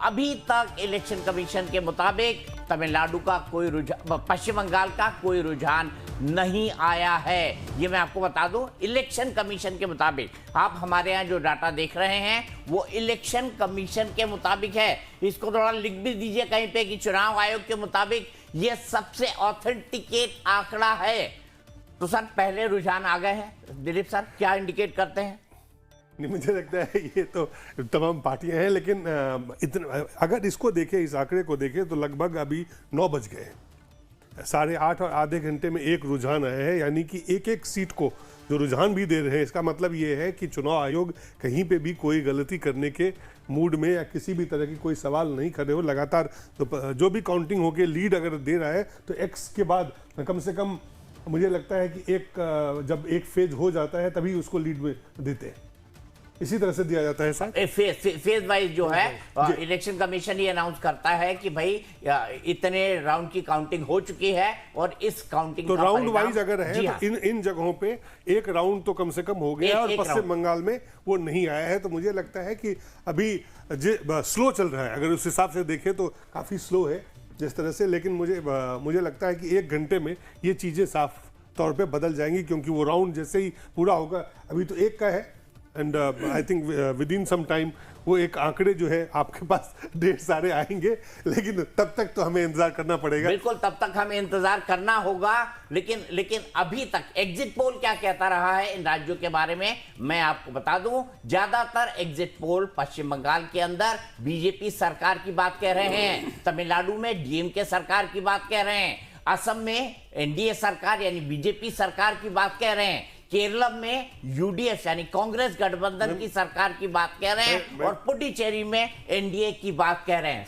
अभी तक election commission के मुताबिक तमिलनाडु का कोई रुझान, पश्चिम बंगाल का कोई रुझान नहीं आया है। ये मैं आपको बता दूं, इलेक्शन कमीशन के मुताबिक। आप हमारे यहाँ जो डाटा देख रहे हैं वो इलेक्शन कमीशन के मुताबिक है। इसको थोड़ा लिख भी दीजिए कहीं पे कि चुनाव आयोग के मुताबिक ये सबसे ऑथेंटिकेट आंकड़ा है। तो सर पहले रुझान आ गए हैं। दिलीप सर क्या इंडिकेट करते हैं? नहीं, मुझे लगता है ये तो तमाम पार्टियां हैं, लेकिन इतना अगर इसको देखें, इस आंकड़े को देखें तो लगभग अभी 9 बज गए हैं। 8:30 और आधे घंटे में एक रुझान आया है, यानी कि एक एक सीट को जो रुझान भी दे रहे हैं। इसका मतलब ये है कि चुनाव आयोग कहीं पे भी कोई गलती करने के मूड में या किसी भी तरह की कोई सवाल नहीं खड़े हो। लगातार तो जो भी काउंटिंग होके लीड अगर दे रहा है तो एक्स के बाद कम से कम मुझे लगता है कि जब एक फेज हो जाता है तभी उसको लीड में देते हैं। इसी तरह से दिया जाता है सर। फेज वाइज जो है इलेक्शन कमीशन ये अनाउंस करता है कि भाई इतने राउंड की काउंटिंग हो चुकी है और इस काउंटिंग तो राउंड वाइज अगर है हाँ। तो इन जगहों पे एक राउंड तो कम से कम हो गया और पश्चिम बंगाल में वो नहीं आया है। तो मुझे लगता है कि अभी स्लो चल रहा है, अगर उस हिसाब से देखें तो काफी स्लो है जिस तरह से। लेकिन मुझे लगता है कि 1 घंटे में ये चीजें साफ तौर पे बदल जाएंगी, क्योंकि वो राउंड जैसे ही पूरा होगा, अभी तो एक का है, and I think within some time वो एक आंकड़े जो है आपके पास ढेर सारे आएंगे। लेकिन तब तक तो हमें इंतजार करना पड़ेगा। बिल्कुल, तब तक हमें इंतजार करना होगा। लेकिन अभी तक एग्जिट पोल क्या कहता रहा है इन राज्यों के बारे में मैं आपको बता दूं। ज्यादातर एग्जिट पोल पश्चिम बंगाल के अंदर बीजेपी सरकार की बात कह रहे हैं, तमिलनाडु में डीएमके सरकार की बात कह रहे हैं, असम में एनडीए सरकार यानी बीजेपी सरकार की बात कह रहे हैं, केरल में यूडीएफ यानी कांग्रेस गठबंधन की सरकार की बात कह रहे हैं और पुडुचेरी में एनडीए की बात कह रहे हैं।